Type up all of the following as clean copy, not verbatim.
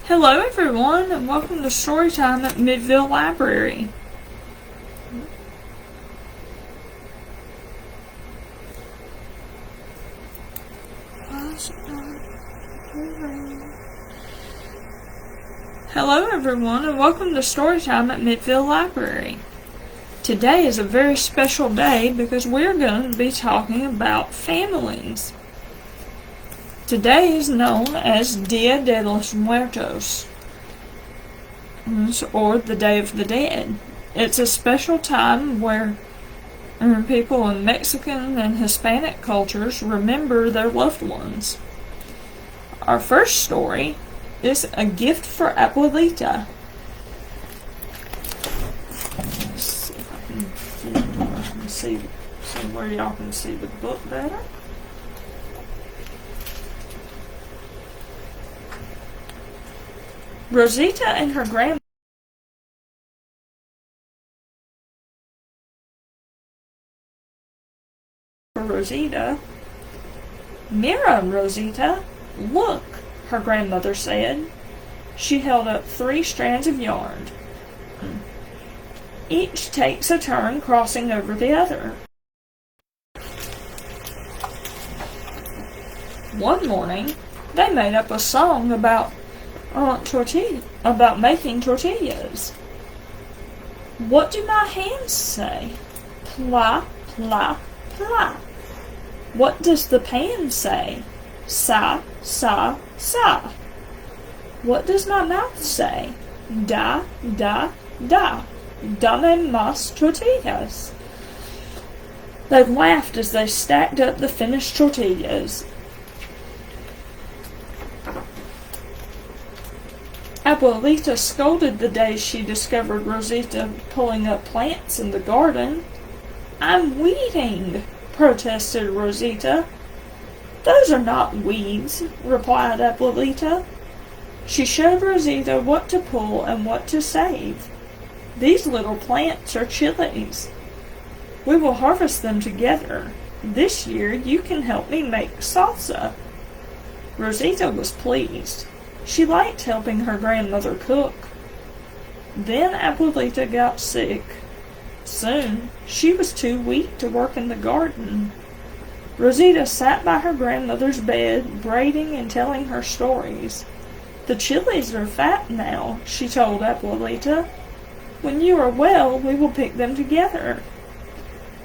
Hello everyone and welcome to Storytime at Midville Library. Hello everyone and welcome to Storytime at Midville Library. Today is a very special day because we're going to be talking about families. Today is known as Dia de los Muertos, or the Day of the Dead. It's a special time where people in Mexican and Hispanic cultures remember their loved ones. Our first story is A Gift for Abuelita. Let's see if I can flip and see where y'all can see the book better. Rosita and her grandmother Rosita. Mira, Rosita, look, her grandmother said. She held up 3 strands of yarn. Each takes a turn crossing over the other. One morning, they made up a song about making tortillas. What do my hands say? Pla, pla, pla. What does the pan say? Sa, sa, sa. What does my mouth say? Da, da, da. Dame más tortillas. They laughed as they stacked up the finished tortillas. Abuelita scolded the day she discovered Rosita pulling up plants in the garden. I'm weeding, protested Rosita. Those are not weeds, replied Abuelita. She showed Rosita what to pull and what to save. These little plants are chilies. We will harvest them together. This year you can help me make salsa. Rosita was pleased. She liked helping her grandmother cook. Then Abuelita got sick. Soon, she was too weak to work in the garden. Rosita sat by her grandmother's bed, braiding and telling her stories. The chilies are fat now, she told Abuelita. When you are well, we will pick them together.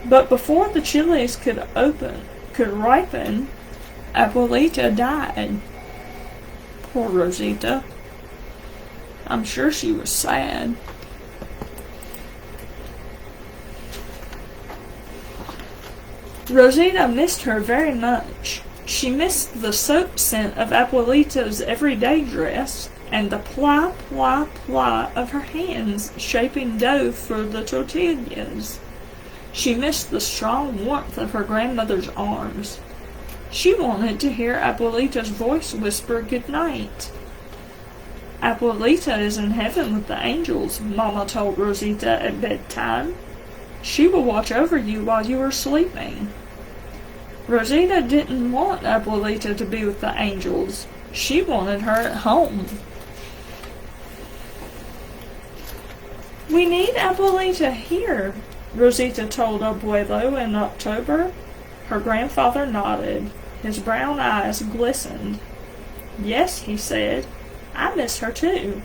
But before the chilies could ripen, Abuelita died. Poor Rosita. I'm sure she was sad. Rosita missed her very much. She missed the soap scent of Abuelita's everyday dress and the ply, ply, ply of her hands shaping dough for the tortillas. She missed the strong warmth of her grandmother's arms. She wanted to hear Abuelita's voice whisper good night. Abuelita is in heaven with the angels, Mama told Rosita at bedtime. She will watch over you while you are sleeping. Rosita didn't want Abuelita to be with the angels. She wanted her at home. We need Abuelita here, Rosita told Abuelo in October. Her grandfather nodded. His brown eyes glistened. Yes, he said. I miss her too.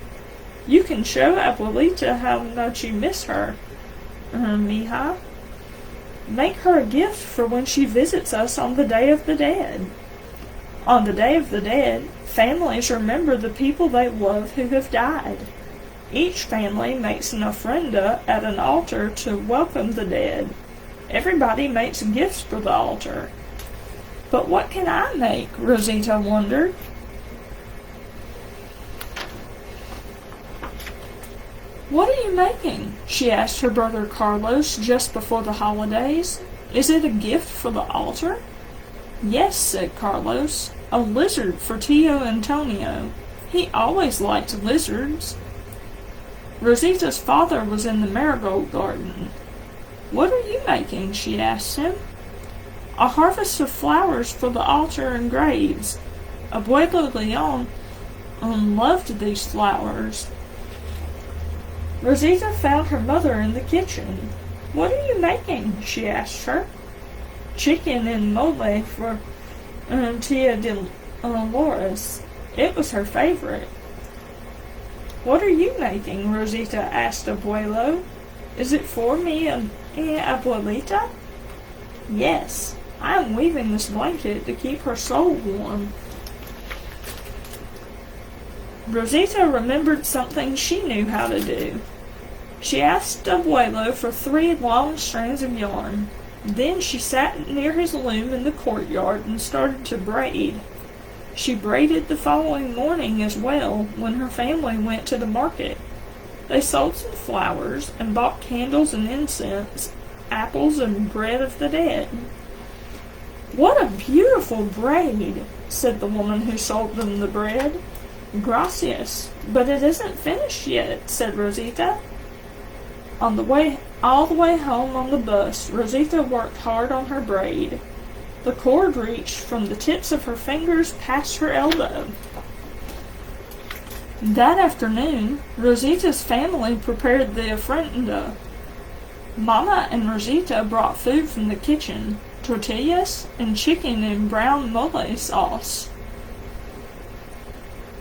You can show Abuelita how much you miss her. Mija. Make her a gift for when she visits us on the Day of the Dead. On the Day of the Dead, families remember the people they love who have died. Each family makes an ofrenda at an altar to welcome the dead. Everybody makes gifts for the altar. But what can I make? Rosita wondered. What are you making? She asked her brother Carlos just before the holidays. Is it a gift for the altar? Yes, said Carlos. A lizard for Tio Antonio. He always liked lizards. Rosita's father was in the marigold garden. What are you making? She asked him. A harvest of flowers for the altar and graves. Abuelo Leon loved these flowers. Rosita found her mother in the kitchen. "What are you making?" she asked her. "Chicken and mole for Tia Dolores. It was her favorite." "What are you making?" Rosita asked Abuelo. "Is it for me and Abuelita?" "Yes, I am weaving this blanket to keep her soul warm." Rosita remembered something she knew how to do. She asked Abuelo for 3 long strands of yarn. Then she sat near his loom in the courtyard and started to braid. She braided the following morning as well when her family went to the market. They sold some flowers and bought candles and incense, apples and bread of the dead. "What a beautiful braid," said the woman who sold them the bread. "Gracias, but it isn't finished yet," said Rosita. All the way home on the bus, Rosita worked hard on her braid. The cord reached from the tips of her fingers past her elbow. That afternoon, Rosita's family prepared the ofrenda. Mama and Rosita brought food from the kitchen, tortillas and chicken in brown mole sauce.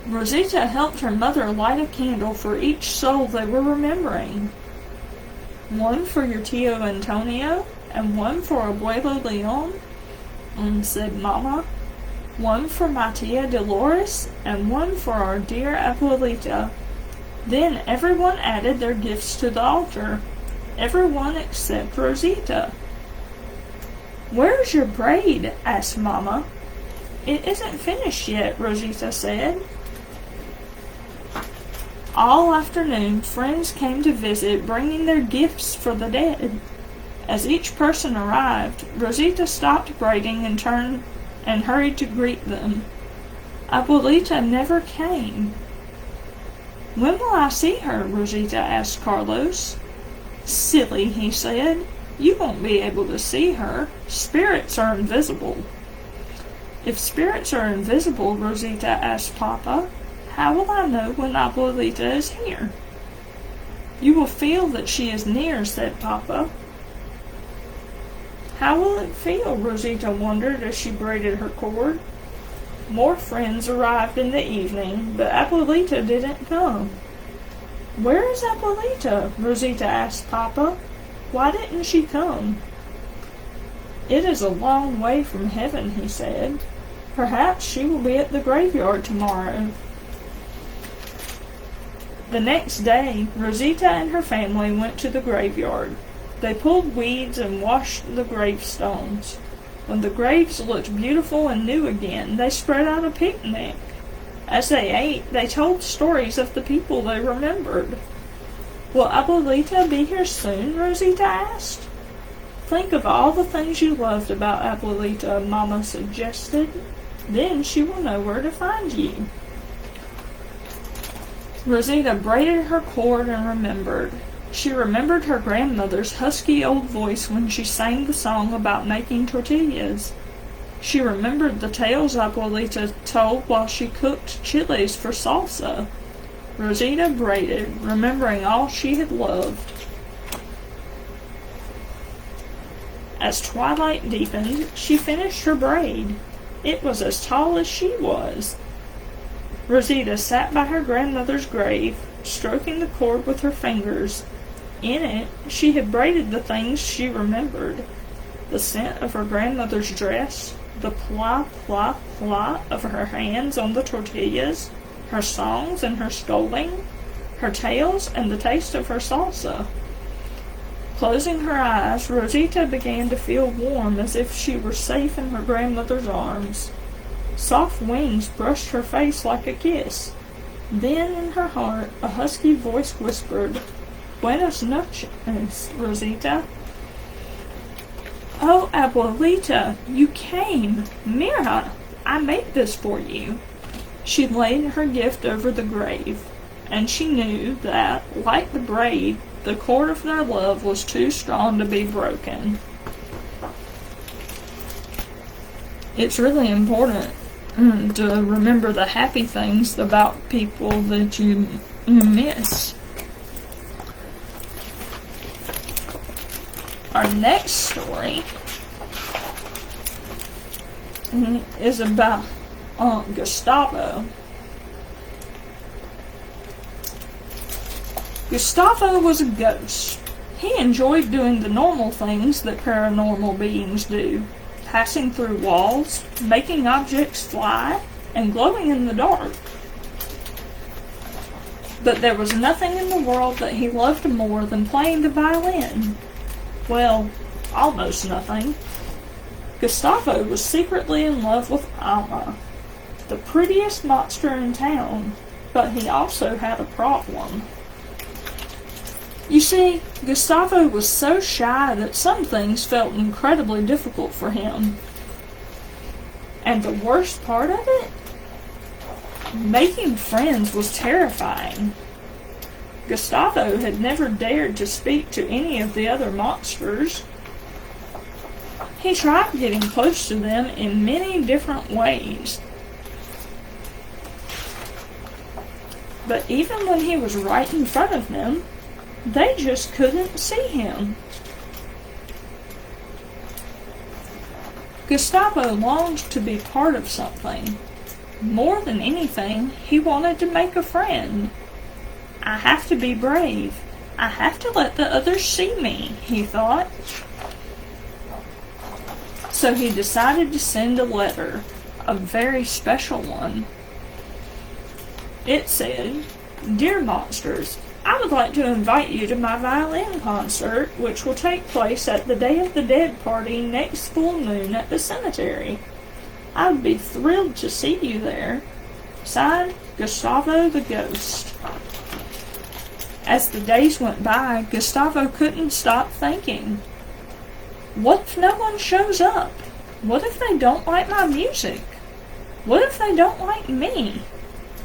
Rosita helped her mother light a candle for each soul they were remembering. "One for your Tio Antonio, and one for Abuelo Leon," said Mama. "One for my Tia Dolores, and one for our dear Abuelita." Then everyone added their gifts to the altar. Everyone except Rosita. "Where's your braid?" asked Mama. "It isn't finished yet," Rosita said. All afternoon, friends came to visit, bringing their gifts for the dead. As each person arrived, Rosita stopped braiding and hurried to greet them. Abuelita never came. "When will I see her?" Rosita asked Carlos. "Silly," he said. "You won't be able to see her. Spirits are invisible." "If spirits are invisible," Rosita asked Papa, "how will I know when Abuelita is here?" "You will feel that she is near," said Papa. How will it feel? Rosita wondered as she braided her cord. More friends arrived in the evening, but Abuelita didn't come. "Where is Abuelita?" Rosita asked Papa. "Why didn't she come?" "It is a long way from heaven," he said. "Perhaps she will be at the graveyard tomorrow." The next day, Rosita and her family went to the graveyard. They pulled weeds and washed the gravestones. When the graves looked beautiful and new again, they spread out a picnic. As they ate, they told stories of the people they remembered. "Will Abuelita be here soon?" Rosita asked. "Think of all the things you loved about Abuelita," Mama suggested. "Then she will know where to find you." Rosita braided her cord and remembered. She remembered her grandmother's husky old voice when she sang the song about making tortillas. She remembered the tales Abuelita told while she cooked chilies for salsa. Rosita braided, remembering all she had loved. As twilight deepened, she finished her braid. It was as tall as she was. Rosita sat by her grandmother's grave, stroking the cord with her fingers. In it, she had braided the things she remembered. The scent of her grandmother's dress, the pla, pla, pla of her hands on the tortillas, her songs and her scolding, her tales and the taste of her salsa. Closing her eyes, Rosita began to feel warm as if she were safe in her grandmother's arms. Soft wings brushed her face like a kiss. Then, in her heart, a husky voice whispered, "Buenas noches, Rosita." "Oh, Abuelita, you came! Mira, I made this for you." She laid her gift over the grave, and she knew that, like the braid, the cord of their love was too strong to be broken. It's really important to remember the happy things about people that you miss. Our next story is about Gustavo. Gustavo was a ghost. He enjoyed doing the normal things that paranormal beings do, passing through walls, making objects fly, and glowing in the dark. But there was nothing in the world that he loved more than playing the violin. Well, almost nothing. Gustavo was secretly in love with Alma, the prettiest monster in town, but he also had a problem. You see, Gustavo was so shy that some things felt incredibly difficult for him. And the worst part of it? Making friends was terrifying. Gustavo had never dared to speak to any of the other monsters. He tried getting close to them in many different ways. But even when he was right in front of them, they just couldn't see him. Gustavo longed to be part of something. More than anything, he wanted to make a friend. I have to be brave. I have to let the others see me, he thought. So he decided to send a letter, a very special one. It said, "Dear monsters, I would like to invite you to my violin concert, which will take place at the Day of the Dead party next full moon at the cemetery. I would be thrilled to see you there. Signed, Gustavo the Ghost." As the days went by, Gustavo couldn't stop thinking, what if no one shows up? What if they don't like my music? What if they don't like me?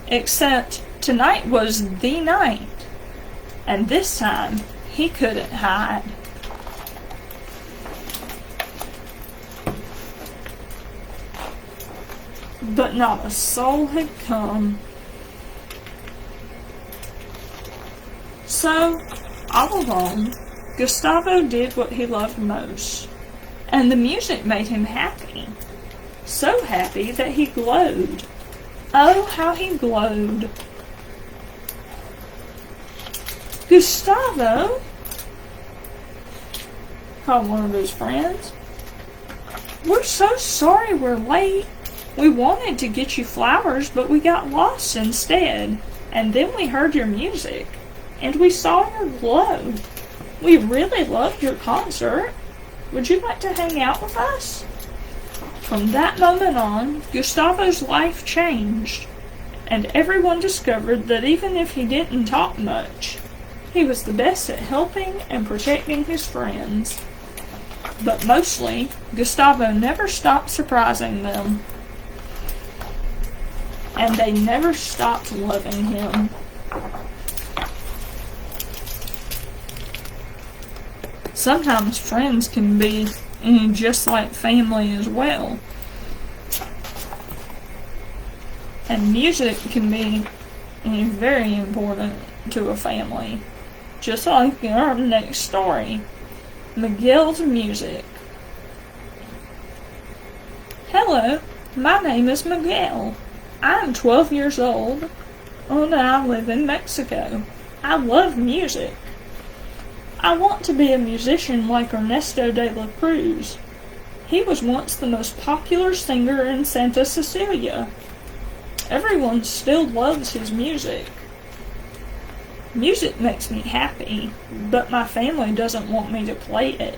Except tonight was the night. And this time, he couldn't hide. But not a soul had come. So, all alone, Gustavo did what he loved most. And the music made him happy. So happy that he glowed. Oh, how he glowed. "Gustavo," called one of his friends. "We're so sorry we're late. We wanted to get you flowers, but we got lost instead. And then we heard your music, and we saw your glow. We really loved your concert. Would you like to hang out with us?" From that moment on, Gustavo's life changed, and everyone discovered that even if he didn't talk much, he was the best at helping and protecting his friends. But mostly, Gustavo never stopped surprising them. And they never stopped loving him. Sometimes friends can be just like family as well. And music can be very important to a family. Just like in our next story, Miguel's music. "Hello, my name is Miguel. I am 12 years old, and I live in Mexico. I love music. I want to be a musician like Ernesto de la Cruz. He was once the most popular singer in Santa Cecilia. Everyone still loves his music. Music makes me happy, but my family doesn't want me to play it.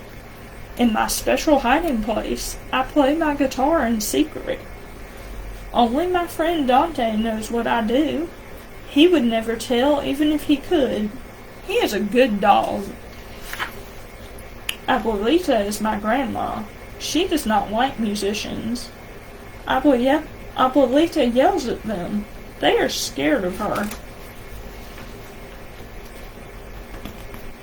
In my special hiding place, I play my guitar in secret. Only my friend Dante knows what I do. He would never tell even if he could. He is a good dog. Abuelita is my grandma. She does not like musicians. Abuelita yells at them. They are scared of her.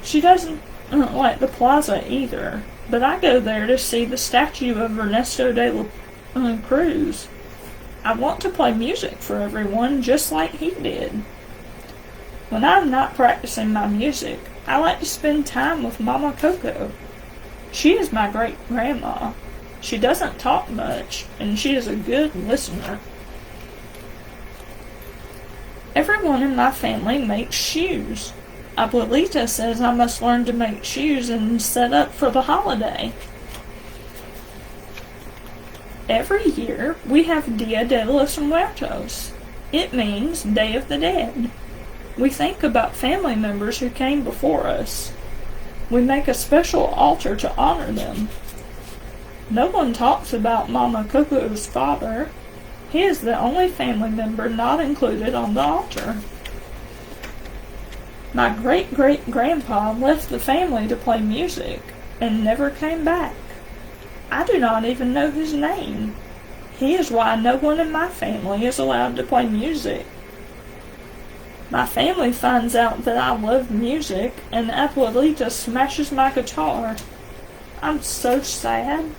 She doesn't like the plaza either, but I go there to see the statue of Ernesto de la Cruz. I want to play music for everyone just like he did. When I'm not practicing my music, I like to spend time with Mama Coco. She is my great-grandma. She doesn't talk much, and she is a good listener. Everyone in my family makes shoes. Abuelita says I must learn to make shoes and set up for the holiday. Every year, we have Dia de los Muertos. It means Day of the Dead. We think about family members who came before us. We make a special altar to honor them. No one talks about Mama Coco's father. He is the only family member not included on the altar. My great-great-grandpa left the family to play music and never came back. I do not even know his name. He is why no one in my family is allowed to play music. My family finds out that I love music, and Abuelita smashes my guitar. I'm so sad.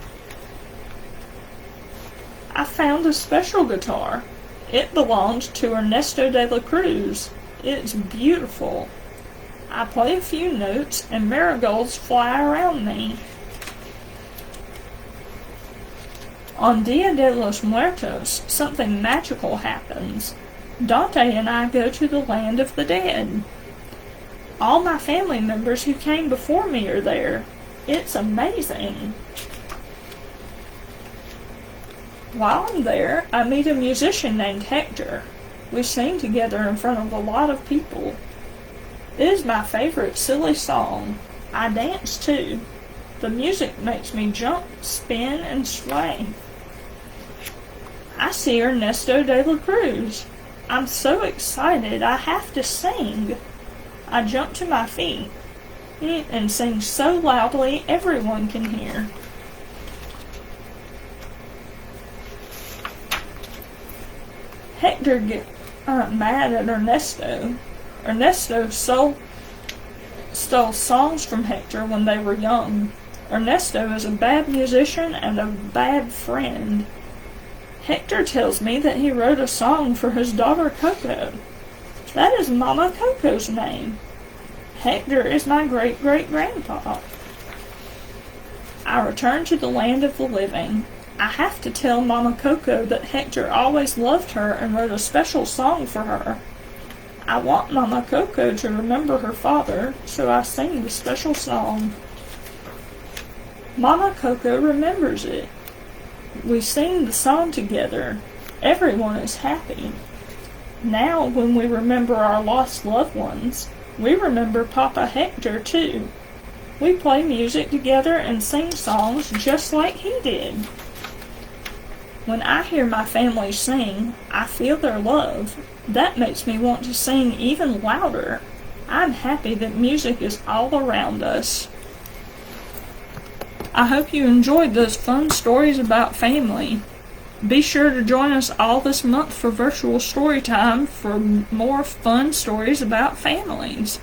I found a special guitar. It belongs to Ernesto de la Cruz. It's beautiful. I play a few notes, and marigolds fly around me. On Dia de los Muertos, something magical happens. Dante and I go to the land of the dead. All my family members who came before me are there. It's amazing. While I'm there, I meet a musician named Hector. We sing together in front of a lot of people. It is my favorite silly song. I dance too. The music makes me jump, spin, and sway. I see Ernesto de la Cruz. I'm so excited I have to sing. I jump to my feet and sing so loudly everyone can hear. Hector gets mad at Ernesto. Ernesto stole songs from Hector when they were young. Ernesto is a bad musician and a bad friend. Hector tells me that he wrote a song for his daughter Coco. That is Mama Coco's name. Hector is my great-great-grandpa. I return to the land of the living. I have to tell Mama Coco that Hector always loved her and wrote a special song for her. I want Mama Coco to remember her father, so I sing the special song. Mama Coco remembers it. We sing the song together. Everyone is happy. Now, when we remember our lost loved ones, we remember Papa Hector too. We play music together and sing songs just like he did. When I hear my family sing, I feel their love. That makes me want to sing even louder. I'm happy that music is all around us. I hope you enjoyed those fun stories about family. Be sure to join us all this month for virtual story time for more fun stories about families.